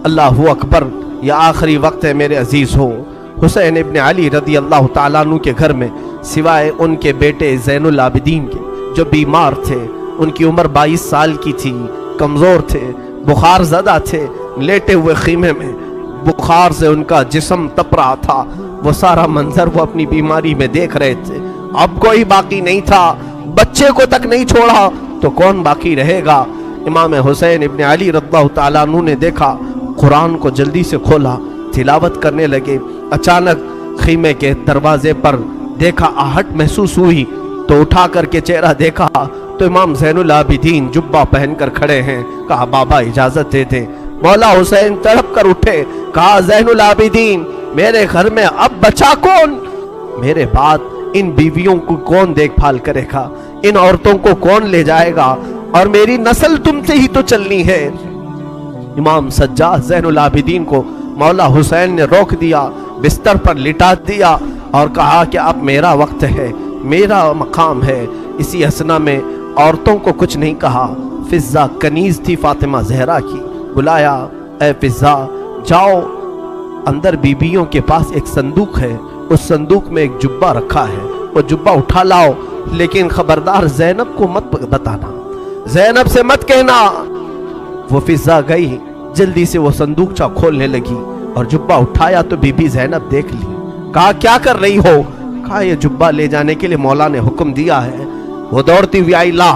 اللہ اکبر، یہ آخری وقت ہے میرے عزیز ہو۔ حسین ابن علی رضی اللہ تعالیٰ عنہ کے گھر میں سوائے ان کے بیٹے زین العابدین کے جو بیمار تھے، ان کی عمر 22 سال کی تھی، کمزور تھے، بخار زدہ تھے، لیٹے ہوئے خیمے میں بخار سے ان کا جسم تپ رہا تھا، وہ سارا منظر وہ اپنی بیماری میں دیکھ رہے تھے۔ اب کوئی باقی نہیں تھا، بچے کو تک نہیں چھوڑا تو کون باقی رہے گا؟ امام حسین ابن علی رضی اللہ تعالیٰ عنہ نے دیکھا، قرآن کو جلدی سے کھولا، تلاوت کرنے لگے۔ اچانک خیمے کے دروازے پر دیکھا، آہٹ محسوس ہوئی تو اٹھا کر کے چہرہ دیکھا تو امام زین العابدین جبہ پہن کر کھڑے ہیں۔ کہا بابا اجازت دے دیں۔ مولا حسین تڑپ کر اٹھے، کہا زین العابدین میرے گھر میں اب بچا کون؟ میرے بعد ان بیویوں کو کون دیکھ بھال کرے گا؟ ان عورتوں کو کون لے جائے گا؟ اور میری نسل تم سے ہی تو چلنی ہے۔ امام سجاد زین العابدین کو مولا حسین نے روک دیا، بستر پر لٹا دیا اور کہا کہ اب میرا وقت ہے، میرا مقام ہے۔ اسی اسنا میں عورتوں کو کچھ نہیں کہا۔ فضہ کنیز تھی فاطمہ زہرا کی، بلایا، اے فضہ جاؤ، اندر بیبیوں کے پاس ایک صندوق ہے، اس صندوق میں ایک جبہ رکھا ہے، وہ جبہ اٹھا لاؤ، لیکن خبردار زینب کو مت بتانا، زینب سے مت کہنا۔ وہ فضہ گئی، جلدی سے وہ صندوقچہ کھولنے لگی اور جبہ اٹھایا تو بی بی زینب دیکھ لی۔ کہا کیا کر رہی ہو؟ کہا یہ جبہ لے جانے کے لیے مولا نے حکم دیا ہے۔ وہ دوڑتی ہوئی آئی، لا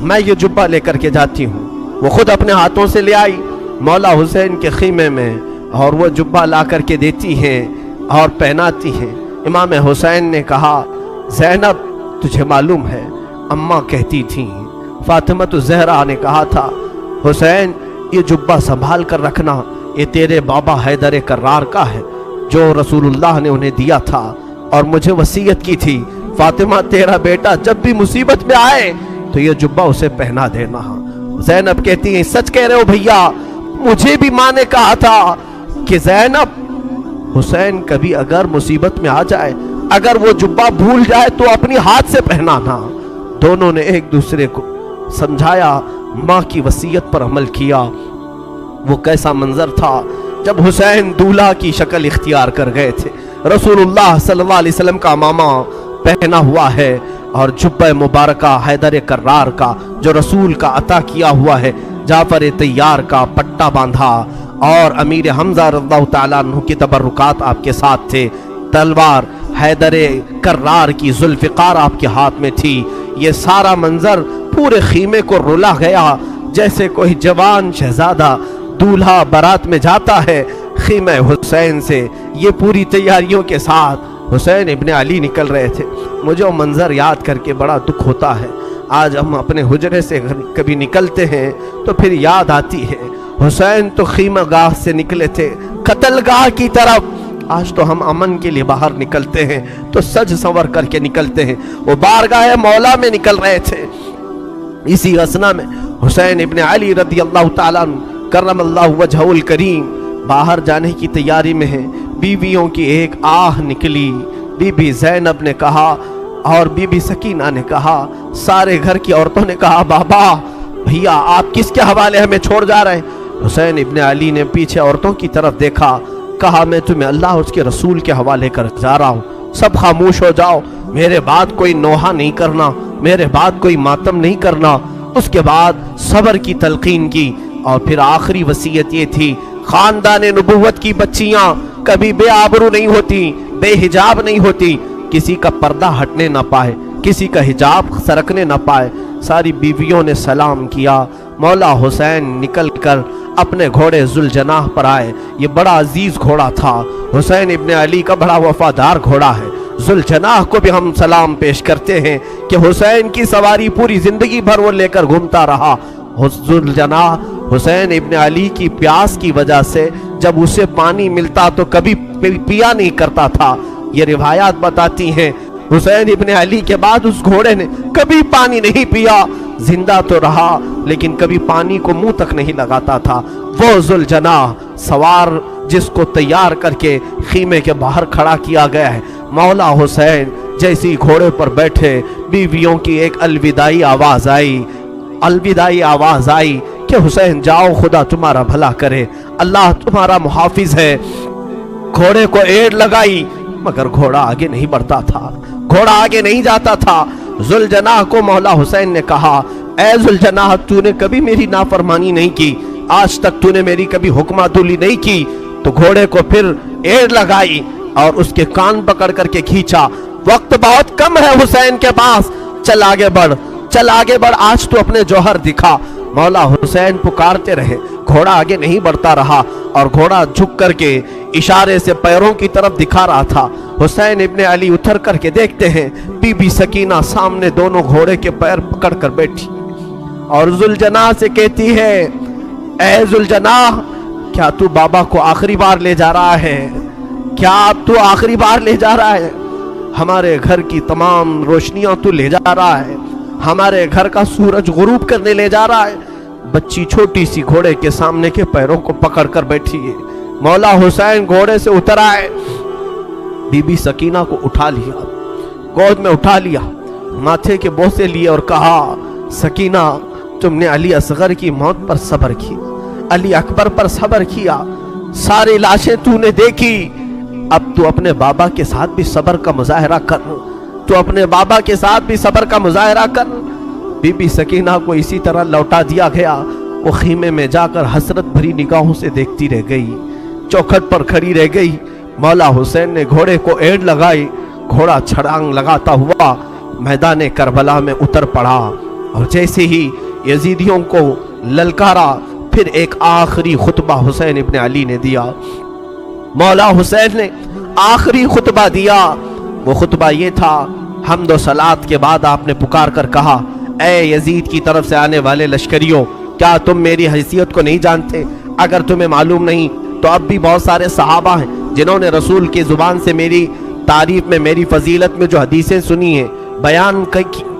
میں یہ جبہ لے کر کے جاتی ہوں۔ وہ خود اپنے ہاتھوں سے لے آئی مولا حسین کے خیمے میں اور وہ جبہ لا کر کے دیتی ہیں اور پہناتی ہیں۔ امام حسین نے کہا زینب تجھے معلوم ہے اماں کہتی تھیں، فاطمہ الزہرا نے کہا تھا حسین یہ جبہ سنبھال کر رکھنا، یہ تیرے بابا حیدر کرار کا ہے جو رسول اللہ نے انہیں دیا تھا، اور مجھے وصیت کی تھی فاطمہ تیرا بیٹا جب بھی مصیبت میں آئے تو یہ جبہ اسے پہنا دینا۔ زینب کہتی ہیں سچ کہہ رہے ہو بھیا، مجھے بھی ماں نے کہا تھا کہ زینب حسین کبھی اگر مصیبت میں آ جائے، اگر وہ جبہ بھول جائے تو اپنی ہاتھ سے پہنانا۔ دونوں نے ایک دوسرے کو سمجھایا، ماں کی وصیت پر عمل کیا۔ وہ کیسا منظر تھا جب حسین دولہا کی شکل اختیار کر گئے تھے، رسول اللہ صلی اللہ علیہ وسلم کا امامہ پہنا ہوا ہے اور جبہ مبارکہ حیدر کرار کا جو رسول کا عطا کیا ہوا ہے، جعفر طیار کا پٹا باندھا، اور امیر حمزہ رضی اللہ تعالیٰ عنہ کی تبرکات آپ کے ساتھ تھے، تلوار حیدر کرار کی ذوالفقار آپ کے ہاتھ میں تھی۔ یہ سارا منظر پورے خیمے کو رلا گیا، جیسے کوئی جوان شہزادہ دولہا بارات میں جاتا ہے خیمہ حسین سے۔ یہ پوری تیاریوں کے ساتھ حسین ابن علی نکل رہے تھے۔ مجھے وہ منظر یاد کر کے بڑا دکھ ہوتا ہے۔ آج ہم اپنے حجرے سے کبھی نکلتے ہیں تو پھر یاد آتی ہے حسین تو خیمہ گاہ سے نکلے تھے قتل گاہ کی طرف، آج تو ہم امن کے لیے باہر نکلتے ہیں تو سج سنور کر کے نکلتے ہیں، وہ بارگاہ مولا میں نکل رہے تھے۔ اسی اسنا میں حسین ابن علی رضی اللہ تعالیٰ عنہ کرم اللہ وجہہ الکریم باہر جانے کی تیاری میں ہیں۔ بیویوں کی ایک آہ نکلی، بی بی زینب نے کہا اور بی بی سکینہ نے کہا، سارے گھر کی عورتوں نے کہا بابا بھیا آپ کس کے حوالے ہمیں چھوڑ جا رہے ہیں؟ حسین ابن علی نے پیچھے عورتوں کی طرف دیکھا، کہا میں تمہیں اللہ اس کے رسول کے حوالے کر جا رہا ہوں، سب خاموش ہو جاؤ، میرے بعد کوئی نوحہ نہیں کرنا، میرے بعد کوئی ماتم نہیں کرنا۔ اس کے بعد صبر کی تلقین کی اور پھر آخری وصیت یہ تھی، خاندان نبوت کی بچیاں کبھی بے آبرو نہیں ہوتی، بے حجاب نہیں ہوتی، کسی کا پردہ ہٹنے نہ پائے، کسی کا حجاب سرکنے نہ پائے۔ ساری بیویوں نے سلام کیا۔ مولا حسین نکل کر اپنے گھوڑے ذوالجناح پر آئے۔ یہ بڑا عزیز گھوڑا تھا، حسین ابن علی کا بڑا وفادار گھوڑا ہے۔ ذوالجناح کو بھی ہم سلام پیش کرتے ہیں کہ حسین کی سواری پوری زندگی بھر وہ لے کر گھومتا رہا۔ ذوالجناح حسین ابن علی کی پیاس کی وجہ سے جب اسے پانی ملتا تو کبھی پیا نہیں کرتا تھا۔ یہ روایات بتاتی ہیں حسین ابن علی کے بعد اس گھوڑے نے کبھی پانی نہیں پیا، زندہ تو رہا لیکن کبھی پانی کو منہ تک نہیں لگاتا تھا۔ وہ ذوالجناح سوار جس کو تیار کر کے خیمے کے باہر کھڑا کیا گیا ہے، مولا حسین جیسی گھوڑے پر بیٹھے، بیویوں کی ایک الوداعی آواز آئی کہ کہ حسین جاؤ خدا تمہارا بھلا کرے، اللہ تمہارا محافظ ہے۔ گھوڑے کو ایڑ لگائی مگر گھوڑا آگے نہیں بڑھتا تھا، گھوڑا آگے نہیں جاتا تھا۔ ذوالجناح کو مولا حسین نے کہا اے ذوالجناح تو نے کبھی میری نافرمانی نہیں کی، آج تک تو نے میری کبھی حکم عدولی نہیں کی۔ تو گھوڑے کو پھر ایڑ لگائی اور اس کے کان پکڑ کر کے کھینچا۔ وقت بہت کم ہے حسین کے پاس، چل آگے بڑھ، چل آگے بڑھ، آج تو اپنے جوہر دکھا۔ مولا حسین پکارتے رہے، گھوڑا آگے نہیں بڑھتا رہا اور گھوڑا جھک کر کے اشارے سے پیروں کی طرف دکھا رہا تھا۔ حسین ابن علی اتر کر کے دیکھتے ہیں بی بی سکینہ سامنے دونوں گھوڑے کے پیر پکڑ کر بیٹھی اور ذوالجناح سے کہتی ہے اے ذوالجناح کیا تو بابا کو آخری بار لے جا رہا ہے؟ کیا اب تو آخری بار لے جا رہا ہے؟ ہمارے گھر کی تمام روشنیاں تو لے جا رہا ہے، ہمارے گھر کا سورج غروب کرنے لے جا رہا ہے۔ بچی چھوٹی سی گھوڑے کے سامنے کے پیروں کو پکڑ کر بیٹھی ہے۔ مولا حسین گھوڑے سے اتر آئے، بی بی سکینہ کو اٹھا لیا، گود میں اٹھا لیا، ماتھے کے بوسے لیے اور کہا سکینہ تم نے علی اصغر کی موت پر صبر کی، علی اکبر پر صبر کیا، ساری لاشیں تو نے دیکھی، اب تو اپنے بابا کے ساتھ بھی صبر کا مظاہرہ کر، تو اپنے بابا کے ساتھ بھی صبر کا مظاہرہ کر۔ بی بی سکینہ کو اسی طرح لوٹا دیا گیا، وہ خیمے میں جا کر حسرت بھری نگاہوں سے دیکھتی رہ گئی، چوکھٹ پر کھڑی رہ گئی۔ مولا حسین نے گھوڑے کو ایڑ لگائی، گھوڑا چھڑانگ لگاتا ہوا میدان کربلا میں اتر پڑا اور جیسے ہی یزیدیوں کو للکارا پھر ایک آخری خطبہ حسین ابن علی نے دیا۔ مولا حسین نے آخری خطبہ دیا، وہ خطبہ یہ تھا، حمد و صلات کے بعد آپ نے پکار کر کہا اے یزید کی طرف سے آنے والے لشکریوں، کیا تم میری حیثیت کو نہیں جانتے؟ اگر تمہیں معلوم نہیں تو اب بھی بہت سارے صحابہ ہیں جنہوں نے رسول کی زبان سے میری تعریف میں، میری فضیلت میں جو حدیثیں سنی ہیں بیان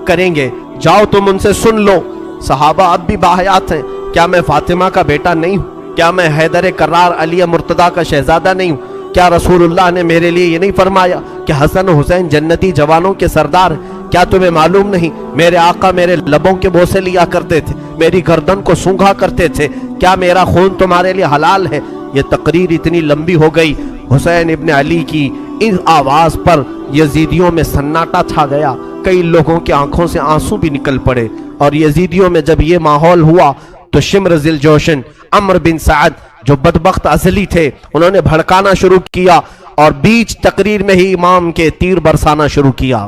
کریں گے، جاؤ تم ان سے سن لو۔ صحابہ اب بھی باحیات ہیں، کیا میں فاطمہ کا بیٹا نہیں ہوں؟ کیا میں حیدر کرار علی مرتضیٰ کا شہزادہ نہیں ہوں؟ کیا رسول اللہ نے میرے لیے یہ نہیں فرمایا کہ حسن و حسین جنتی جوانوں کے سردار ہیں؟ کیا تمہیں معلوم نہیں میرے آقا میرے لبوں کے بوسے لیا کرتے تھے، میری گردن کو سونگھا کرتے تھے؟ کیا میرا خون تمہارے لیے حلال ہے؟ یہ تقریر اتنی لمبی ہو گئی، حسین ابن علی کی اس آواز پر یزیدیوں میں سناٹا چھا گیا، کئی لوگوں کی آنکھوں سے آنسو بھی نکل پڑے، اور یزیدیوں میں جب یہ ماحول ہوا تو شمر ذی الجوشن عمرو بن سعد جو بدبخت ازلی تھے انہوں نے بھڑکانا شروع کیا اور بیچ تقریر میں ہی امام کے تیر برسانا شروع کیا۔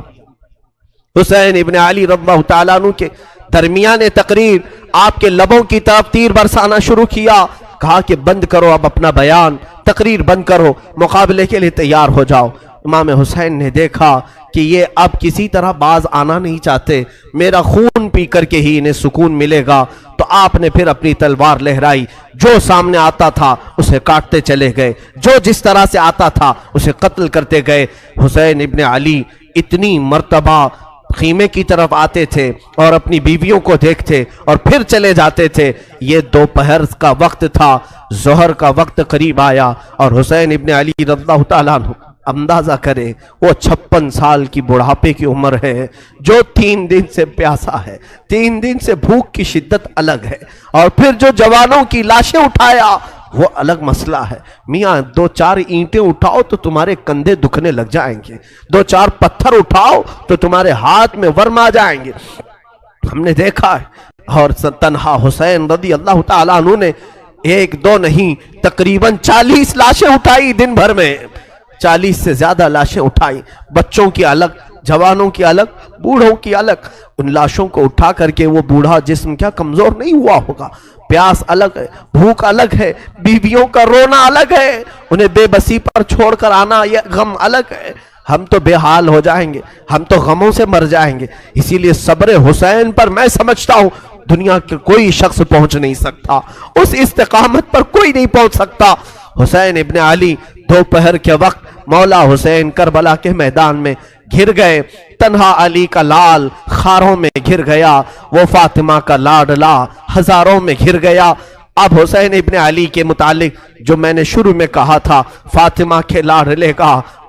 حسین ابن علی رضی اللہ تعالیٰ عنہ کے درمیان تقریر آپ کے لبوں کی طرف تیر برسانا شروع کیا، کہا کہ بند کرو اب اپنا بیان، تقریر بند کرو، مقابلے کے لیے تیار ہو جاؤ۔ امام حسین نے دیکھا کہ یہ اب کسی طرح باز آنا نہیں چاہتے، میرا خون پی کر کے ہی انہیں سکون ملے گا، تو آپ نے پھر اپنی تلوار لہرائی، جو سامنے آتا تھا اسے کاٹتے چلے گئے، جو جس طرح سے آتا تھا اسے قتل کرتے گئے۔ حسین ابن علی اتنی مرتبہ خیمے کی طرف آتے تھے اور اپنی بیویوں کو دیکھتے اور پھر چلے جاتے تھے۔ یہ دوپہر کا وقت تھا، ظہر کا وقت قریب آیا اور حسین ابن علی رضی اللہ تعالیٰ عنہ اندازہ کرے وہ 56 سال کی بڑھاپے کی عمر ہے، جو 3 دن سے پیاسا ہے، 3 دن سے بھوک کی شدت الگ ہے، اور پھر جو جوانوں کی لاشیں اٹھایا وہ الگ مسئلہ ہے۔ میاں 2-4 اینٹیں اٹھاؤ تو تمہارے کندھے دکھنے لگ جائیں گے، 2-4 پتھر اٹھاؤ تو تمہارے ہاتھ میں ورم آ جائیں گے۔ ہم نے دیکھا ہے، اور تنہا حسین رضی اللہ تعالیٰ عنہ نے 1-2 نہیں تقریباً 40 لاشیں اٹھائی دن بھر میں، 40 سے زیادہ لاشیں اٹھائی، بچوں کی الگ، جوانوں کی الگ، بوڑھوں کی الگ۔ ان لاشوں کو اٹھا کر کے وہ بوڑھا جسم کیا کمزور نہیں ہوا ہوگا؟ پیاس الگ ہے، بھوک الگ ہے، بیویوں کا رونا الگ ہے، انہیں بے بسی پر چھوڑ کر آنا یہ غم الگ ہے۔ ہم تو بے حال ہو جائیں گے، ہم تو غموں سے مر جائیں گے۔ اسی لیے صبر حسین پر میں سمجھتا ہوں دنیا کے کوئی شخص پہنچ نہیں سکتا، اس استقامت پر کوئی نہیں پہنچ سکتا۔ حسین ابن علی دوپہر کے وقت مولا حسین کربلا کے میدان میں گھر گئے، تنہا علی کا لال خاروں میں گھر گیا، وہ فاطمہ کا لاڈلا ہزاروں میں گھر گیا۔ اب حسین ابن علی کے متعلق جو میں نے شروع میں کہا تھا، فاطمہ کے لاڈلے کا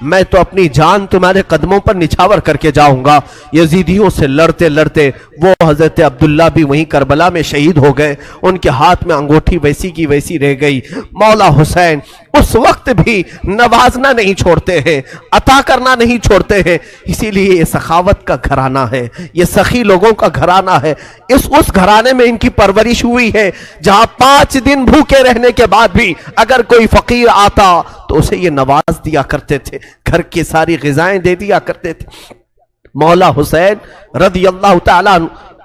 میں تو اپنی جان تمہارے قدموں پر نچھاور کر کے جاؤں گا۔ یزیدیوں سے لڑتے لڑتے وہ حضرت عبداللہ بھی وہیں کربلا میں شہید ہو گئے، ان کے ہاتھ میں انگوٹھی ویسی کی ویسی رہ گئی۔ مولا حسین اس وقت بھی نوازنا نہیں چھوڑتے ہیں، عطا کرنا نہیں چھوڑتے ہیں، اسی لیے یہ سخاوت کا گھرانہ ہے، یہ سخی لوگوں کا گھرانہ ہے۔ اس گھرانے میں ان کی پرورش ہوئی ہے جہاں 5 دن بھوکے رہنے کے بعد بھی اگر کوئی فقیر آتا تو اسے یہ نواز دیا کرتے تھے، گھر کی ساری غذائیں دے دیا کرتے تھے۔ مولا حسین رضی اللہ تعالیٰ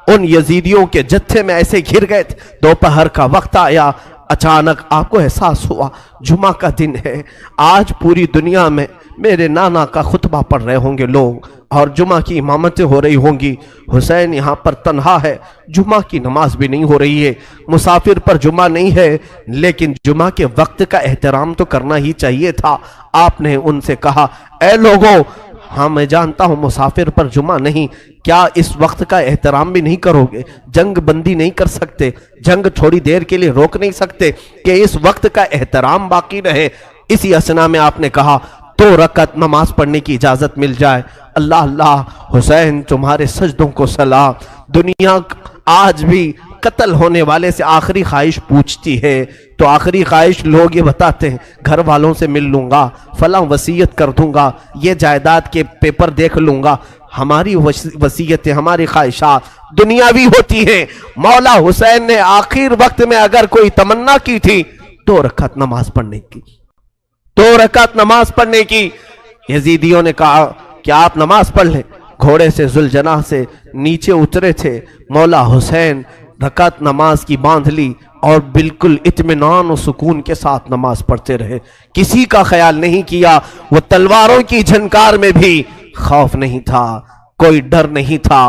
ان یزیدیوں کے جتھے میں ایسے گھر گئے تھے، دوپہر کا وقت آیا، اچانک آپ کو احساس ہوا جمعہ کا دن ہے، آج پوری دنیا میں میرے نانا کا خطبہ پڑھ رہے ہوں گے لوگ اور جمعہ کی امامتیں ہو رہی ہوں گی، حسین یہاں پر تنہا ہے، جمعہ کی نماز بھی نہیں ہو رہی ہے، مسافر پر جمعہ نہیں ہے، لیکن جمعہ کے وقت کا احترام تو کرنا ہی چاہیے تھا۔ آپ نے ان سے کہا، اے لوگوں، ہاں میں جانتا ہوں مسافر پر جمعہ نہیں، کیا اس وقت کا احترام بھی نہیں کرو گے؟ جنگ بندی نہیں کر سکتے، جنگ تھوڑی دیر کے لیے روک نہیں سکتے کہ اس وقت کا احترام باقی رہے؟ اسی اسنا میں آپ نے کہا 2 رکعت نماز پڑھنے کی اجازت مل جائے۔ اللہ اللہ، حسین تمہارے سجدوں کو سلام۔ دنیا آج بھی قتل ہونے والے سے آخری خواہش پوچھتی ہے تو آخری خواہش لوگ یہ بتاتے ہیں، گھر والوں سے مل لوں گا، فلاں وصیت کر دوں گا، یہ جائیداد کے پیپر دیکھ لوں گا۔ ہماری وصیتیں، ہماری خواہشات دنیاوی ہوتی ہیں۔ مولا حسین نے آخر وقت میں اگر کوئی تمنا کی تھی 2 رکعت نماز پڑھنے کی، 2 رکعت نماز پڑھنے کی۔ یزیدیوں نے کہا کہ آپ نماز پڑھ لیں۔ گھوڑے سے ذوالجناح سے نیچے اترے تھے، مولا حسین رکعت نماز کی باندھ لی اور بالکل اطمینان و سکون کے ساتھ نماز پڑھتے رہے، کسی کا خیال نہیں کیا۔ وہ تلواروں کی جھنکار میں بھی خوف نہیں تھا، کوئی ڈر نہیں تھا۔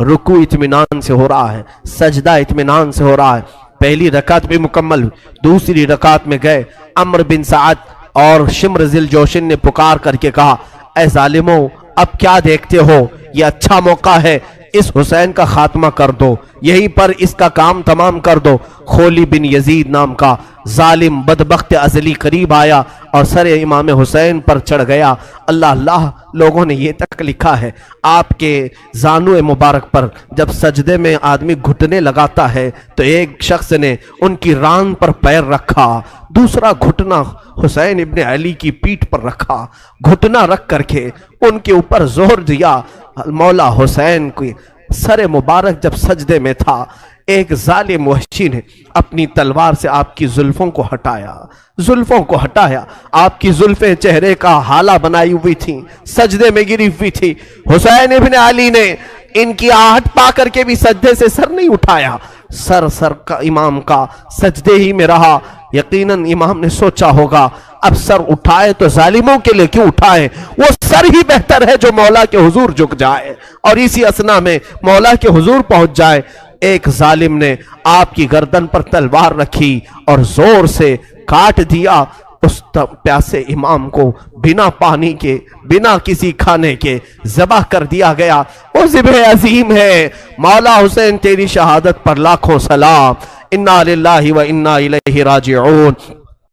رکوع اطمینان سے ہو رہا ہے، سجدہ اطمینان سے ہو رہا ہے۔ پہلی رکعت بھی مکمل، دوسری رکعت میں گئے، عمرو بن سعد اور شمر ذی الجوشن نے پکار کر کے کہا، اے ظالموں، اب کیا دیکھتے ہو؟ یہ اچھا موقع ہے، اس حسین کا خاتمہ کر دو، یہیں پر اس کا کام تمام کر دو۔ خولی بن یزید نام کا ظالم بدبخت ازلی قریب آیا اور سر امام حسین پر چڑھ گیا۔ اللہ اللہ، لوگوں نے یہ تک لکھا ہے آپ کے زانو مبارک پر جب سجدے میں آدمی گھٹنے لگاتا ہے تو ایک شخص نے ان کی ران پر پیر رکھا، دوسرا گھٹنا حسین ابن علی کی پیٹھ پر رکھا، گھٹنا رکھ کر کے ان کے اوپر زور دیا۔ مولا حسین کی سر مبارک جب سجدے میں تھا، ایک ظالم وحشی نے اپنی تلوار سے آپ کی زلفوں کو ہٹایا، آپ کی زلفیں چہرے کا حالہ بنائی ہوئی تھیں، سجدے میں گری ہوئی تھی۔ حسین ابن علی نے ان کی آہٹ پا کر کے بھی سجدے سے سر نہیں اٹھایا، سر کا امام کا سجدے ہی میں رہا۔ یقیناً امام نے سوچا ہوگا اب سر اٹھائے تو ظالموں کے لیے کیوں اٹھائے، وہ سر ہی بہتر ہے جو مولا کے حضور جھک جائے اور اسی اسنا میں مولا کے حضور پہنچ جائے۔ ایک ظالم نے آپ کی گردن پر تلوار رکھی اور زور سے کاٹ دیا۔ اس پیاسے امام کو بنا پانی کے، بنا کسی کھانے کے ذبح کر دیا گیا۔ وہ ذبح عظیم ہے۔ مولا حسین تیری شہادت پر لاکھوں سلام۔ انا للہ و انا الیہ راجعون۔